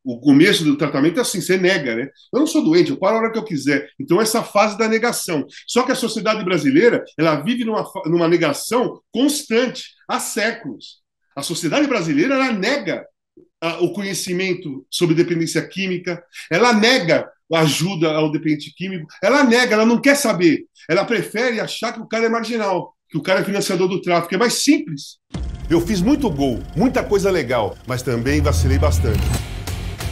O começo do tratamento é assim, você nega, né? Eu não sou doente, eu paro a hora que eu quiser. Então, essa fase da negação. Só que a sociedade brasileira, ela vive numa negação constante, há séculos. A sociedade brasileira, ela nega o conhecimento sobre dependência química, ela nega a ajuda ao dependente químico, ela nega, ela não quer saber. Ela prefere achar que o cara é marginal, que o cara é financiador do tráfico. É mais simples. Eu fiz muito gol, muita coisa legal, mas também vacilei bastante.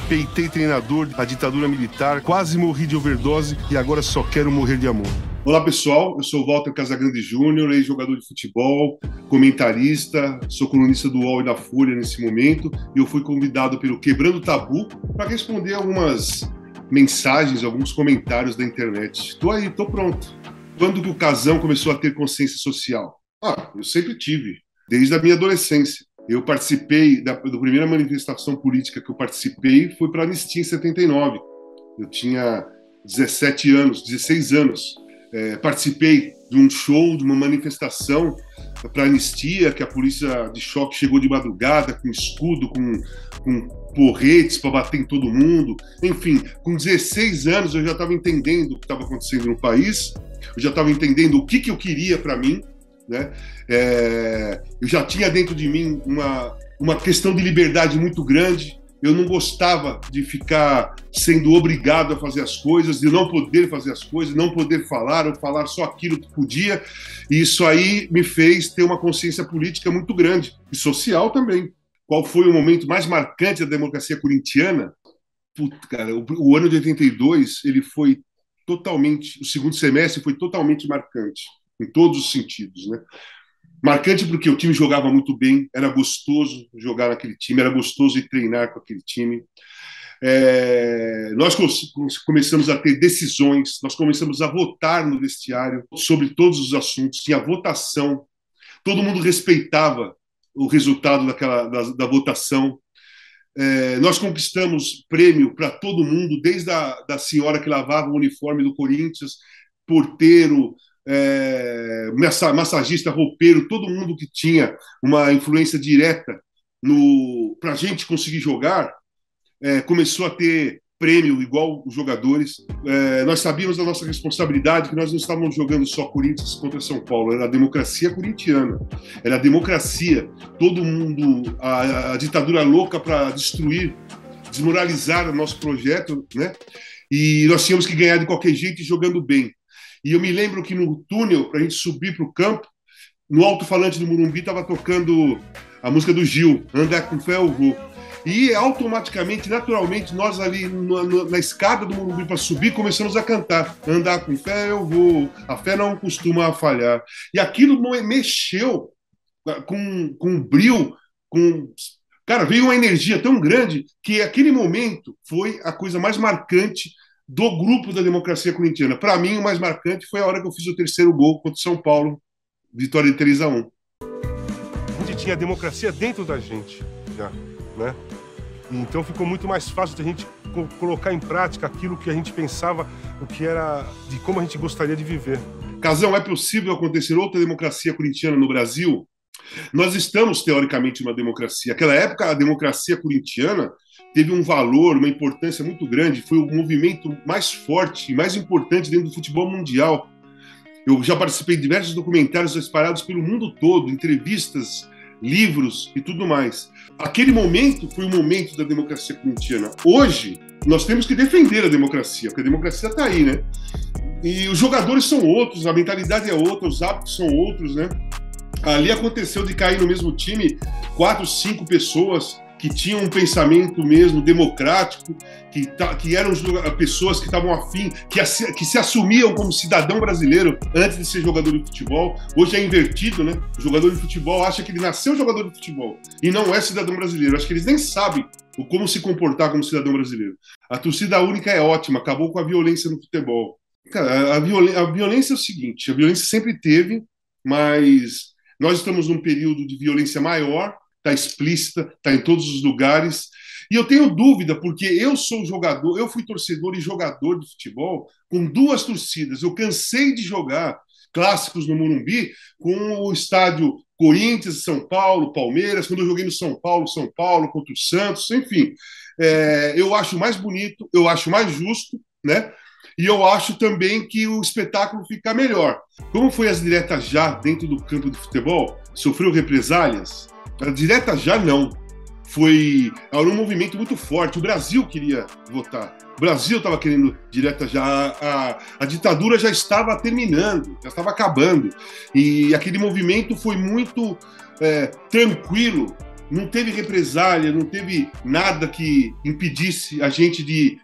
Peitei treinador, a ditadura militar, quase morri de overdose e agora só quero morrer de amor. Olá pessoal, eu sou o Walter Casagrande Júnior, ex-jogador de futebol, comentarista, sou colunista do UOL e da Folha nesse momento e eu fui convidado pelo Quebrando Tabu para responder algumas mensagens, alguns comentários da internet. Estou aí, estou pronto. Quando que o Casão começou a ter consciência social? Eu sempre tive, desde a minha adolescência. Eu participei da primeira manifestação política que eu participei foi para a Anistia em 79. Eu tinha 17 anos, 16 anos. Participei de um show, de uma manifestação para a Anistia, que a polícia de choque chegou de madrugada com escudo, com porretes para bater em todo mundo. Enfim, com 16 anos eu já estava entendendo o que estava acontecendo no país, eu já estava entendendo o que eu queria para mim, né? Eu já tinha dentro de mim uma questão de liberdade muito grande. Eu não gostava de ficar sendo obrigado a fazer as coisas, de não poder fazer as coisas, não poder falar ou falar só aquilo que podia. E isso aí me fez ter uma consciência política muito grande e social também. Qual foi o momento mais marcante da democracia corintiana? Puta, cara, o ano de 82, ele foi totalmente, o segundo semestre foi totalmente marcante, em todos os sentidos, né? Marcante porque o time jogava muito bem, era gostoso jogar naquele time, era gostoso ir treinar com aquele time. Nós começamos a ter decisões, nós começamos a votar no vestiário sobre todos os assuntos, tinha votação, todo mundo respeitava o resultado da votação. Nós conquistamos prêmio para todo mundo, desde da senhora que lavava o uniforme do Corinthians, porteiro, massagista, roupeiro, todo mundo que tinha uma influência direta para a gente conseguir jogar, começou a ter prêmio igual os jogadores. Nós sabíamos da nossa responsabilidade, que nós não estávamos jogando só Corinthians contra São Paulo, era a democracia corintiana, era a democracia, todo mundo, a ditadura louca para destruir, desmoralizar o nosso projeto, né? E nós tínhamos que ganhar de qualquer jeito e jogando bem. E eu me lembro que no túnel, para a gente subir para o campo, no alto-falante do Morumbi estava tocando a música do Gil, Andar com Fé eu vou. E automaticamente, naturalmente, nós ali na escada do Morumbi para subir, começamos a cantar. Andar com fé eu vou, a fé não costuma falhar. E aquilo mexeu com um brio, com... Cara, veio uma energia tão grande que aquele momento foi a coisa mais marcante do grupo da democracia corintiana. Para mim, o mais marcante foi a hora que eu fiz o terceiro gol contra o São Paulo, vitória de 3-1. A gente tinha a democracia dentro da gente, já, né? Então ficou muito mais fácil de a gente colocar em prática aquilo que a gente pensava, o que era, de como a gente gostaria de viver. Casão, é possível acontecer outra democracia corintiana no Brasil? Nós estamos, teoricamente, numa democracia. Naquela época, a democracia corintiana teve um valor, uma importância muito grande. Foi o movimento mais forte e mais importante dentro do futebol mundial. Eu já participei de diversos documentários espalhados pelo mundo todo, entrevistas, livros e tudo mais. Aquele momento foi o momento da democracia corintiana. Hoje, nós temos que defender a democracia, porque a democracia está aí, né? E os jogadores são outros, a mentalidade é outra, os hábitos são outros, né? Ali aconteceu de cair no mesmo time 4, 5 pessoas que tinham um pensamento mesmo democrático, que eram pessoas que estavam afim, que se assumiam como cidadão brasileiro antes de ser jogador de futebol. Hoje é invertido, né? O jogador de futebol acha que ele nasceu jogador de futebol e não é cidadão brasileiro. Acho que eles nem sabem como se comportar como cidadão brasileiro. A torcida única é ótima, acabou com a violência no futebol. Cara, a violência é o seguinte, a violência sempre teve, mas nós estamos num período de violência maior, está explícita, está em todos os lugares. E eu tenho dúvida, porque eu sou jogador, eu fui torcedor e jogador de futebol com 2 torcidas. Eu cansei de jogar clássicos no Morumbi com o estádio Corinthians, São Paulo, Palmeiras. Quando eu joguei no São Paulo contra o Santos, enfim. eu acho mais bonito, eu acho mais justo, né? E eu acho também que o espetáculo fica melhor. Como foi as diretas já dentro do campo de futebol? Sofreu represálias? A direta já não. Era um movimento muito forte. O Brasil queria votar. O Brasil estava querendo direta já. A ditadura já estava terminando, já estava acabando. E aquele movimento foi muito tranquilo. Não teve represália, não teve nada que impedisse a gente de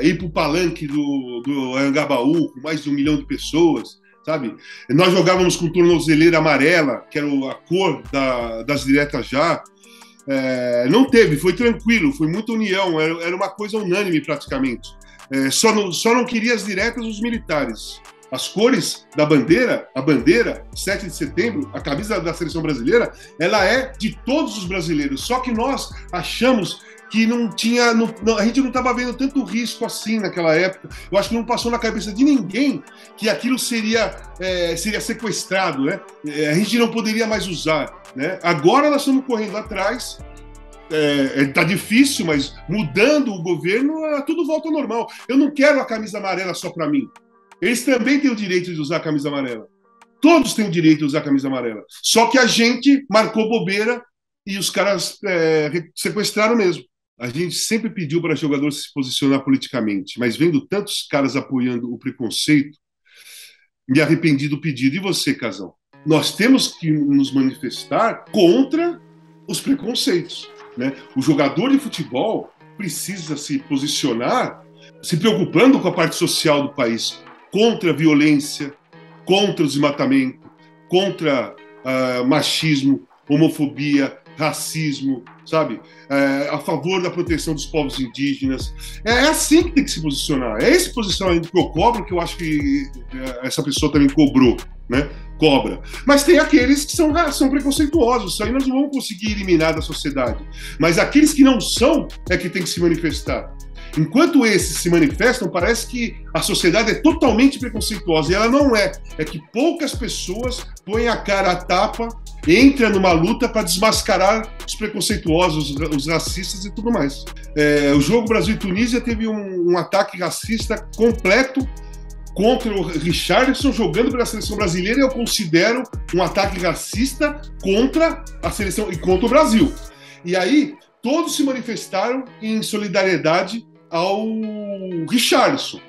ir para o palanque do Anhangabaú com mais de 1 milhão de pessoas, sabe? Nós jogávamos com tornozeleira amarela, que era a cor das diretas já. Não teve, foi tranquilo, foi muita união, era uma coisa unânime praticamente. Só não queria as diretas os militares. As cores da bandeira, a bandeira, 7 de setembro, a camisa da seleção brasileira, ela é de todos os brasileiros. Só que nós achamos que não tinha, a gente não estava vendo tanto risco assim naquela época. Eu acho que não passou na cabeça de ninguém que aquilo seria sequestrado, né? A gente não poderia mais usar, né? Agora nós estamos correndo atrás. Tá difícil, mas mudando o governo, tudo volta ao normal. Eu não quero a camisa amarela só para mim. Eles também têm o direito de usar a camisa amarela. Todos têm o direito de usar a camisa amarela. Só que a gente marcou bobeira e os caras sequestraram mesmo. A gente sempre pediu para jogador se posicionar politicamente, mas vendo tantos caras apoiando o preconceito, me arrependi do pedido. E você, Casão? Nós temos que nos manifestar contra os preconceitos, né? O jogador de futebol precisa se posicionar se preocupando com a parte social do país, contra a violência, contra o desmatamento, contra machismo, homofobia, racismo, sabe? A favor da proteção dos povos indígenas. É assim que tem que se posicionar. É esse posicionamento que eu cobro, que eu acho que essa pessoa também cobrou, né? Cobra. Mas tem aqueles que são preconceituosos. Isso aí nós não vamos conseguir eliminar da sociedade. Mas aqueles que não são é que tem que se manifestar. Enquanto esses se manifestam, parece que a sociedade é totalmente preconceituosa. E ela não é. É que poucas pessoas põem a cara à tapa, entram numa luta para desmascarar os preconceituosos, os racistas e tudo mais. O jogo Brasil e Tunísia teve um ataque racista completo contra o Richarlison jogando pela seleção brasileira. Eu considero um ataque racista contra a seleção e contra o Brasil. E aí, todos se manifestaram em solidariedade ao Richarlison.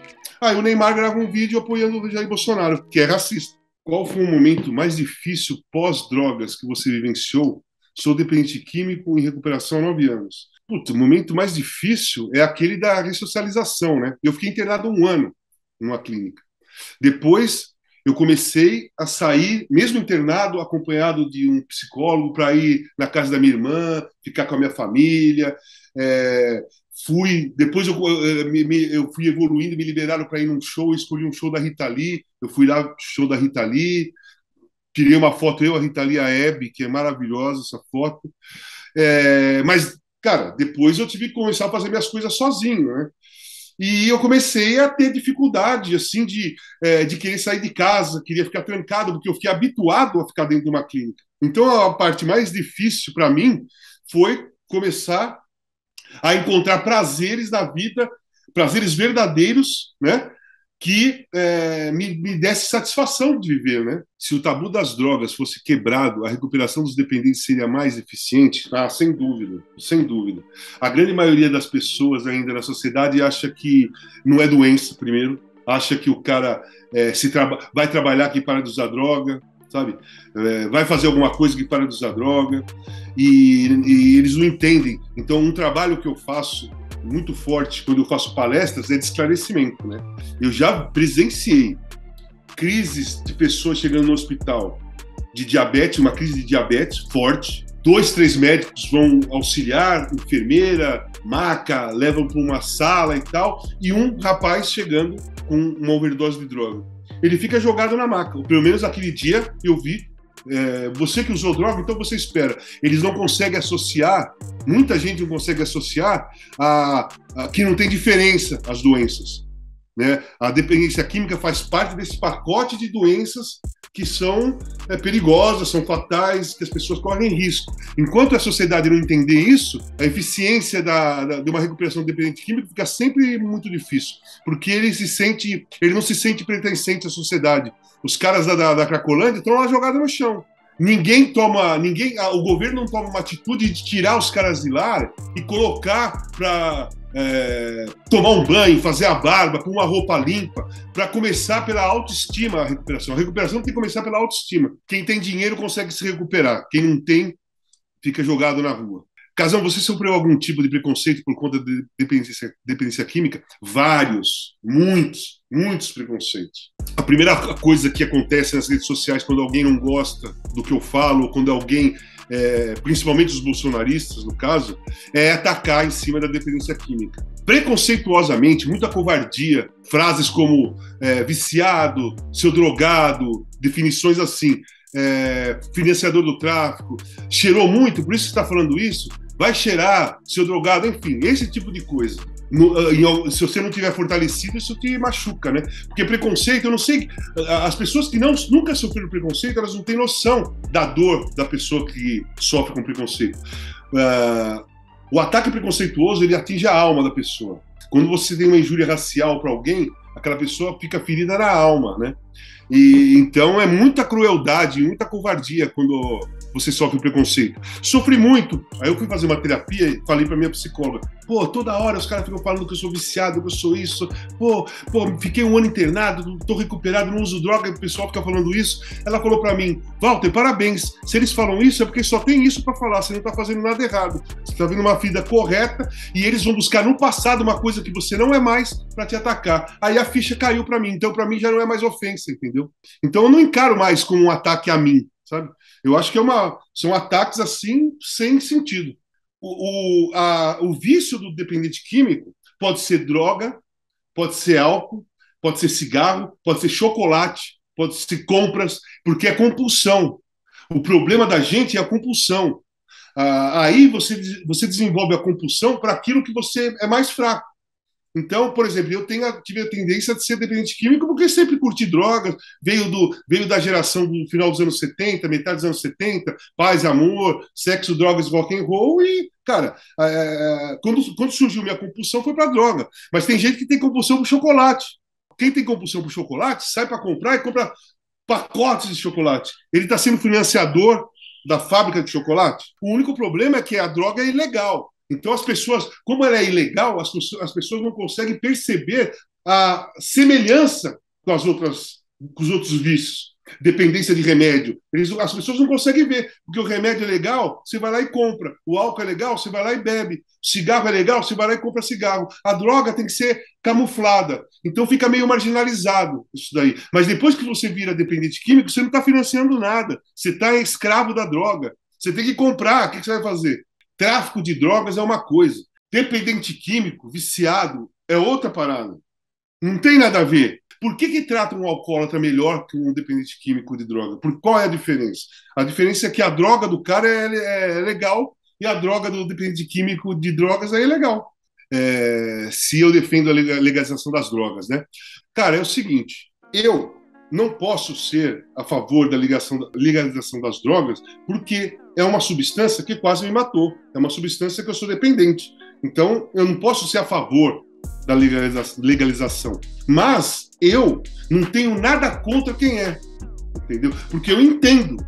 Aí o Neymar grava um vídeo apoiando o Jair Bolsonaro, que é racista. Qual foi o momento mais difícil pós-drogas que você vivenciou? Sou dependente químico em recuperação há 9 anos. Puta, o momento mais difícil é aquele da ressocialização, né? Eu fiquei internado 1 ano numa clínica. Depois eu comecei a sair, mesmo internado, acompanhado de um psicólogo, para ir na casa da minha irmã, ficar com a minha família. Depois eu fui evoluindo, me liberaram para ir num show, escolhi um show da Rita Lee, eu fui lá, show da Rita Lee, tirei uma foto, eu, a Rita Lee, a Hebe, que é maravilhosa essa foto. Mas, cara, depois eu tive que começar a fazer minhas coisas sozinho, né? E eu comecei a ter dificuldade, assim, de querer sair de casa, queria ficar trancado, porque eu fiquei habituado a ficar dentro de uma clínica. Então, a parte mais difícil para mim foi começar a encontrar prazeres na vida, prazeres verdadeiros, né? Que me desse satisfação de viver, né? Se o tabu das drogas fosse quebrado, a recuperação dos dependentes seria mais eficiente? Ah, sem dúvida, sem dúvida. A grande maioria das pessoas ainda na sociedade acha que não é doença, primeiro, acha que o cara vai trabalhar que para de usar droga, sabe? Vai fazer alguma coisa que para de usar droga, e eles não entendem. Então, um trabalho que eu faço muito forte quando eu faço palestras é de esclarecimento, né? Eu já presenciei crises de pessoas chegando no hospital de diabetes, uma crise de diabetes forte. 2, 3 médicos vão auxiliar, enfermeira, maca, levam para uma sala e tal, e um rapaz chegando com uma overdose de droga. Ele fica jogado na maca. Pelo menos aquele dia eu vi. Você que usou droga, então você espera. Eles não conseguem associar, muita gente não consegue associar que não tem diferença as doenças, né? A dependência química faz parte desse pacote de doenças que são perigosas, são fatais, que as pessoas correm risco. Enquanto a sociedade não entender isso, a eficiência de uma recuperação de dependente químico fica sempre muito difícil, porque ele não se sente pertencente à sociedade. Os caras da Cracolândia estão lá jogados no chão. O governo não toma uma atitude de tirar os caras de lá e colocar para tomar um banho, fazer a barba, com uma roupa limpa, para começar pela autoestima a recuperação. A recuperação tem que começar pela autoestima. Quem tem dinheiro consegue se recuperar. Quem não tem, fica jogado na rua. Casão, você sofreu algum tipo de preconceito por conta de dependência química? Vários, muitos preconceitos. A primeira coisa que acontece nas redes sociais quando alguém não gosta do que eu falo, quando alguém, principalmente os bolsonaristas, no caso, é atacar em cima da dependência química. Preconceituosamente, muita covardia, frases como viciado, seu drogado, definições assim, financiador do tráfico, cheirou muito, por isso que você está falando isso, vai cheirar, seu drogado, enfim, esse tipo de coisa. Se você não tiver fortalecido, isso te machuca, né? Porque preconceito, eu não sei, as pessoas que nunca sofreram preconceito, elas não têm noção da dor da pessoa que sofre com preconceito. O ataque preconceituoso, ele atinge a alma da pessoa. Quando você tem uma injúria racial para alguém, aquela pessoa fica ferida na alma, né? E então é muita crueldade, muita covardia quando você sofre preconceito. Sofri muito. Aí eu fui fazer uma terapia e falei pra minha psicóloga: pô, toda hora os caras ficam falando que eu sou viciado, que eu sou isso. Pô, fiquei um ano internado, tô recuperado, não uso droga, e o pessoal fica falando isso. Ela falou pra mim: Walter, parabéns. Se eles falam isso é porque só tem isso pra falar, você não tá fazendo nada errado. Você tá vendo uma vida correta e eles vão buscar no passado uma coisa que você não é mais pra te atacar. Aí a ficha caiu pra mim, então pra mim já não é mais ofensa, entendeu? Então eu não encaro mais como um ataque a mim, sabe? Eu acho que são ataques assim, sem sentido. O vício do dependente químico pode ser droga, pode ser álcool, pode ser cigarro, pode ser chocolate, pode ser compras, porque é compulsão. O problema da gente é a compulsão. Aí você desenvolve a compulsão para aquilo que você é mais fraco. Então, por exemplo, eu tive a tendência de ser dependente químico porque sempre curti drogas, veio da geração do final dos anos 70, metade dos anos 70, paz, amor, sexo, drogas, rock and roll e, cara, quando surgiu minha compulsão foi para droga. Mas tem gente que tem compulsão por chocolate. Quem tem compulsão por chocolate sai para comprar e compra pacotes de chocolate. Ele está sendo financiador da fábrica de chocolate. O único problema é que a droga é ilegal. Então, as pessoas, como ela é ilegal, as pessoas não conseguem perceber a semelhança com os outros vícios. Dependência de remédio. As pessoas não conseguem ver, porque o remédio é legal, você vai lá e compra. O álcool é legal, você vai lá e bebe. O cigarro é legal, você vai lá e compra cigarro. A droga tem que ser camuflada. Então, fica meio marginalizado isso daí. Mas depois que você vira dependente químico, você não está financiando nada. Você está escravo da droga. Você tem que comprar. O que você vai fazer? Tráfico de drogas é uma coisa. Dependente químico, viciado, é outra parada. Não tem nada a ver. Por que trata um alcoólatra melhor que um dependente químico de droga? Qual é a diferença? A diferença é que a droga do cara é legal e a droga do dependente químico de drogas é ilegal. Se eu defendo a legalização das drogas, né? Cara, é o seguinte, eu não posso ser a favor da legalização das drogas porque é uma substância que quase me matou. É uma substância que eu sou dependente. Então, eu não posso ser a favor da legalização. Mas eu não tenho nada contra quem é. Entendeu? Porque eu entendo.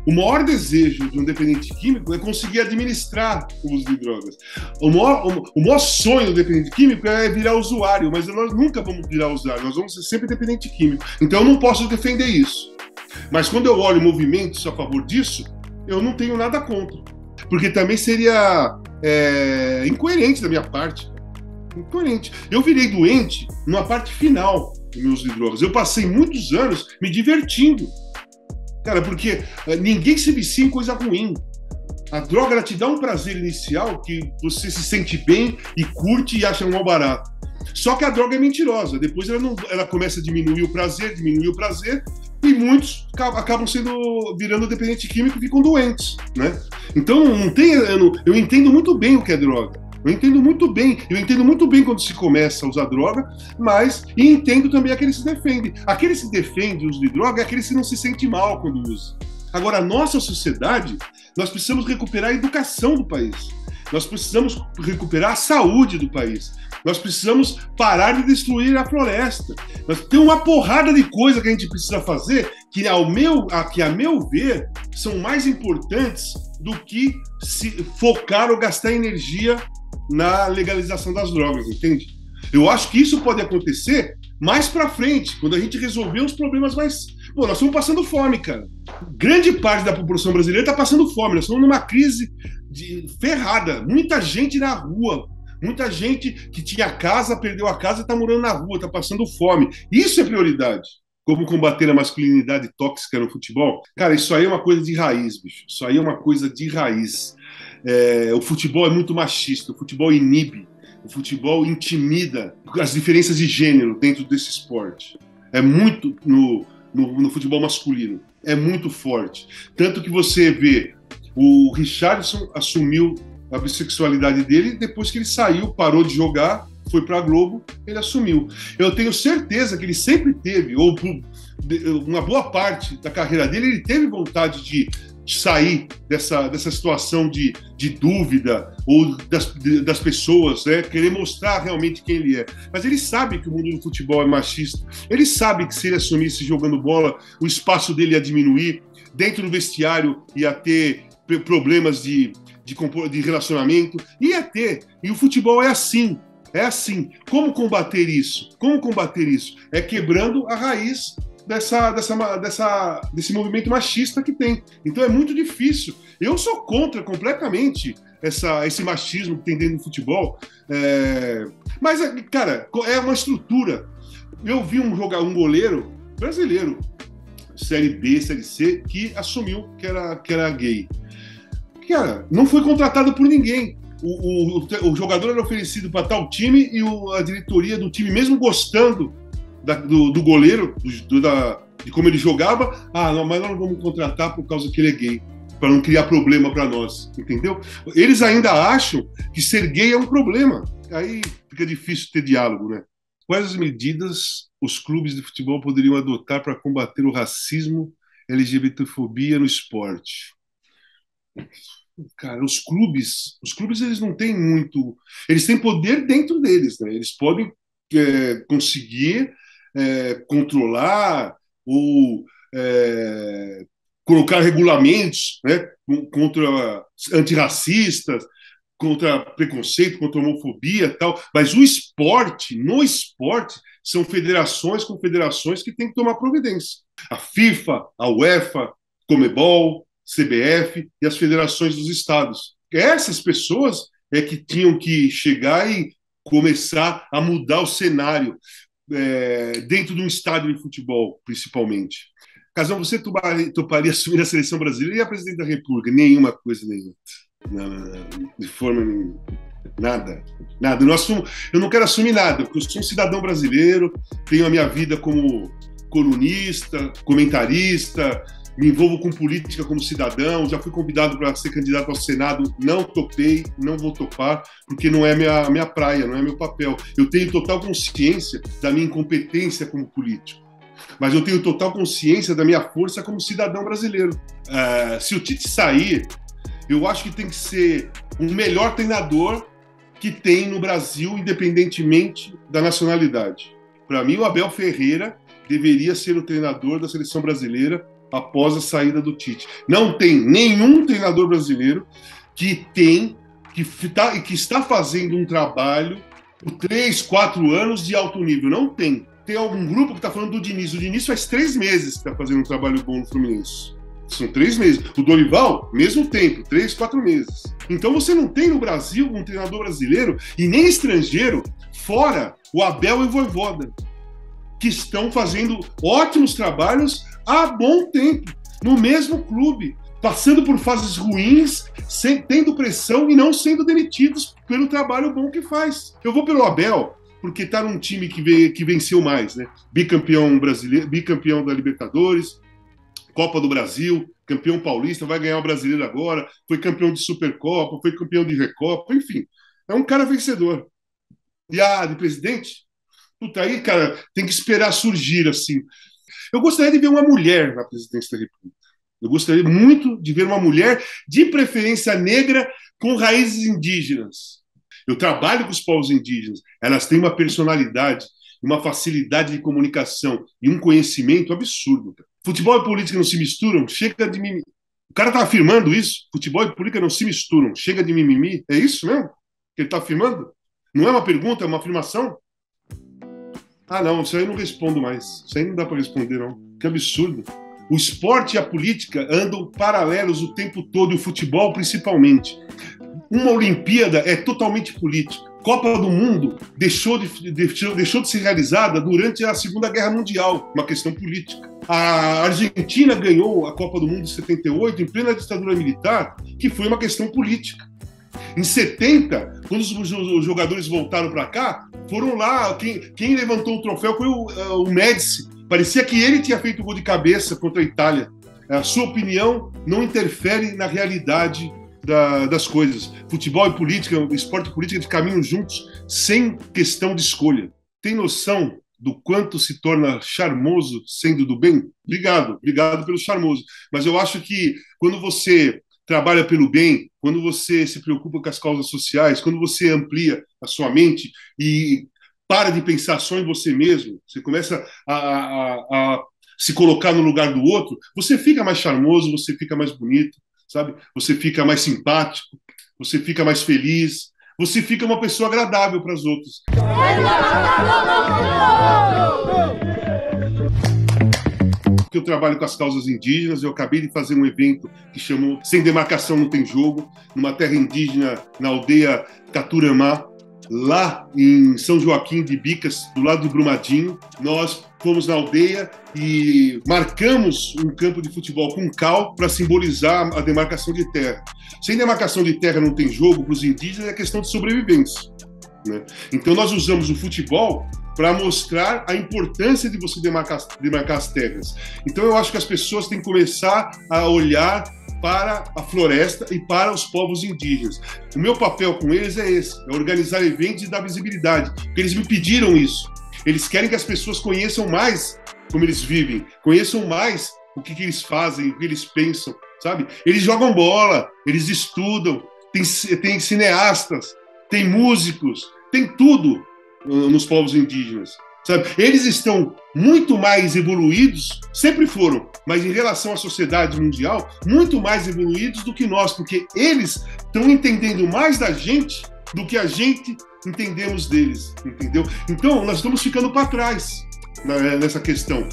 O maior desejo de um dependente químico é conseguir administrar o uso de drogas. O maior sonho do dependente químico é virar usuário, mas nós nunca vamos virar usuário, nós vamos ser sempre dependente químico. Então eu não posso defender isso. Mas quando eu olho movimentos a favor disso, eu não tenho nada contra. Porque também seria incoerente da minha parte. Incoerente. Eu virei doente numa parte final do meu uso de drogas. Eu passei muitos anos me divertindo. Cara, porque ninguém se vicia em coisa ruim. A droga, ela te dá um prazer inicial que você se sente bem e curte e acha um mal barato. Só que a droga é mentirosa. Depois ela começa a diminuir o prazer, e muitos acabam virando dependente químico e ficam doentes, né? Então, eu entendo muito bem o que é droga. Eu entendo muito bem quando se começa a usar droga, mas e entendo também aqueles que se defendem. Aqueles que se defendem o uso de droga é aqueles que não se sentem mal quando usam. Agora, a nossa sociedade, nós precisamos recuperar a educação do país. Nós precisamos recuperar a saúde do país. Nós precisamos parar de destruir a floresta. Tem uma porrada de coisa que a gente precisa fazer que, a meu ver, são mais importantes do que se focar ou gastar energia na legalização das drogas, entende? Eu acho que isso pode acontecer mais para frente, quando a gente resolver os problemas mais... Pô, nós estamos passando fome, cara. Grande parte da população brasileira está passando fome. Nós estamos numa crise ferrada. Muita gente na rua. Muita gente que tinha casa, perdeu a casa e está morando na rua, está passando fome. Isso é prioridade. Como combater a masculinidade tóxica no futebol? Cara, isso aí é uma coisa de raiz, bicho. Isso aí é uma coisa de raiz. O futebol é muito machista. O futebol inibe. O futebol intimida as diferenças de gênero dentro desse esporte. É muito no futebol masculino. É muito forte. Tanto que você vê o Richarlison assumiu a bissexualidade dele depois que ele saiu, parou de jogar, foi para a Globo, ele assumiu. Eu tenho certeza que ele sempre teve, ou uma boa parte da carreira dele, ele teve vontade de sair dessa situação de dúvida ou das pessoas, né, querer mostrar realmente quem ele é. Mas ele sabe que o mundo do futebol é machista. Ele sabe que se ele assumisse jogando bola, o espaço dele ia diminuir, dentro do vestiário ia ter problemas de relacionamento, ia ter. E o futebol é assim. É assim. Como combater isso? Como combater isso? É quebrando a raiz desse movimento machista que tem. Então é muito difícil. Eu sou contra completamente esse machismo que tem dentro do futebol. Mas, cara, é uma estrutura. Eu vi um goleiro brasileiro, Série B, Série C, que assumiu que era gay. Cara, não foi contratado por ninguém. O jogador era oferecido para tal time e a diretoria do time, mesmo gostando do goleiro, de como ele jogava, não, mas nós não vamos contratar por causa que ele é gay, para não criar problema para nós, entendeu? Eles ainda acham que ser gay é um problema. Aí fica difícil ter diálogo, né? Quais as medidas os clubes de futebol poderiam adotar para combater o racismo, LGBTfobia no esporte? Cara, os clubes eles não têm muito, eles têm poder dentro deles, né? Eles podem conseguir controlar ou colocar regulamentos, né, contra antirracistas, contra preconceito, contra homofobia e tal, mas no esporte, são federações com federações que têm que tomar providência. A FIFA, a UEFA, Comebol, CBF e as federações dos estados. Essas pessoas é que tinham que chegar e começar a mudar o cenário dentro de um estádio de futebol, principalmente. Casão, você toparia assumir a seleção brasileira e a presidente da República? Nenhuma coisa, nenhuma. Não, de forma nenhuma. Nada. Eu não quero assumir nada, porque eu sou um cidadão brasileiro, tenho a minha vida como colunista, comentarista, me envolvo com política como cidadão, já fui convidado para ser candidato ao Senado, não topei, não vou topar, porque não é minha praia, não é meu papel. Eu tenho total consciência da minha incompetência como político, mas eu tenho total consciência da minha força como cidadão brasileiro. Se o Tite sair, eu acho que tem que ser o melhor treinador que tem no Brasil, independentemente da nacionalidade. Para mim, o Abel Ferreira deveria ser o treinador da seleção brasileira após a saída do Tite. Não tem nenhum treinador brasileiro que está fazendo um trabalho por 3, 4 anos de alto nível. Não tem. Tem algum grupo que está falando do Diniz. O Diniz faz 3 meses que está fazendo um trabalho bom no Fluminense. São 3 meses. O Dorival, mesmo tempo, 3, 4 meses. Então você não tem no Brasil um treinador brasileiro e nem estrangeiro, fora o Abel e o Vojvoda, que estão fazendo ótimos trabalhos há bom tempo, no mesmo clube, passando por fases ruins, tendo pressão e não sendo demitidos pelo trabalho bom que faz. Eu vou pelo Abel, porque está num time que venceu mais, né? Bicampeão brasileiro, bicampeão da Libertadores, Copa do Brasil, campeão paulista, vai ganhar o brasileiro agora, foi campeão de Supercopa, foi campeão de Recopa, enfim. É um cara vencedor. E a de presidente, puta, aí, cara, tem que esperar surgir, assim. Eu gostaria de ver uma mulher na presidência da República. Eu gostaria muito de ver uma mulher, de preferência negra, com raízes indígenas. Eu trabalho com os povos indígenas. Elas têm uma personalidade, uma facilidade de comunicação e um conhecimento absurdo. Cara. Futebol e política não se misturam? Chega de mimimi. O cara está afirmando isso. Futebol e política não se misturam. Chega de mimimi. É isso mesmo que ele está afirmando? Não é uma pergunta, é uma afirmação? Ah, não, isso aí eu não respondo mais. Isso aí não dá para responder, não. Que absurdo. O esporte e a política andam paralelos o tempo todo, e o futebol principalmente. Uma Olimpíada é totalmente política. Copa do Mundo deixou de ser realizada durante a Segunda Guerra Mundial, uma questão política. A Argentina ganhou a Copa do Mundo de 78 em plena ditadura militar, que foi uma questão política. Em 70, quando os jogadores voltaram para cá, foram lá, quem levantou o troféu foi o Médici. Parecia que ele tinha feito o gol de cabeça contra a Itália. A sua opinião não interfere na realidade das coisas. Futebol e política, esporte e política caminham juntos sem questão de escolha. Tem noção do quanto se torna charmoso sendo do bem? Obrigado pelo charmoso. Mas eu acho que quando você trabalha pelo bem, quando você se preocupa com as causas sociais, quando você amplia a sua mente e para de pensar só em você mesmo, você começa a se colocar no lugar do outro, você fica mais charmoso, você fica mais bonito, sabe? Você fica mais simpático, você fica mais feliz, você fica uma pessoa agradável para os outros. Que eu trabalho com as causas indígenas, eu acabei de fazer um evento que chamou Sem Demarcação Não Tem Jogo, numa terra indígena, na aldeia Caturamá, lá em São Joaquim de Bicas, do lado do Brumadinho. Nós fomos na aldeia e marcamos um campo de futebol com cal para simbolizar a demarcação de terra. Sem demarcação de terra não tem jogo, para os indígenas é questão de sobrevivência, né? Então nós usamos o futebol para mostrar a importância de você demarcar as terras. Então eu acho que as pessoas têm que começar a olhar para a floresta e para os povos indígenas. O meu papel com eles é esse, é organizar eventos e dar visibilidade, porque eles me pediram isso. Eles querem que as pessoas conheçam mais como eles vivem, conheçam mais o que eles fazem, o que eles pensam, sabe? Eles jogam bola, eles estudam, tem cineastas, tem músicos, tem tudo nos povos indígenas, sabe? Eles estão muito mais evoluídos, sempre foram, mas em relação à sociedade mundial, muito mais evoluídos do que nós, porque eles estão entendendo mais da gente do que a gente entendemos deles, entendeu? Então, nós estamos ficando para trás nessa questão.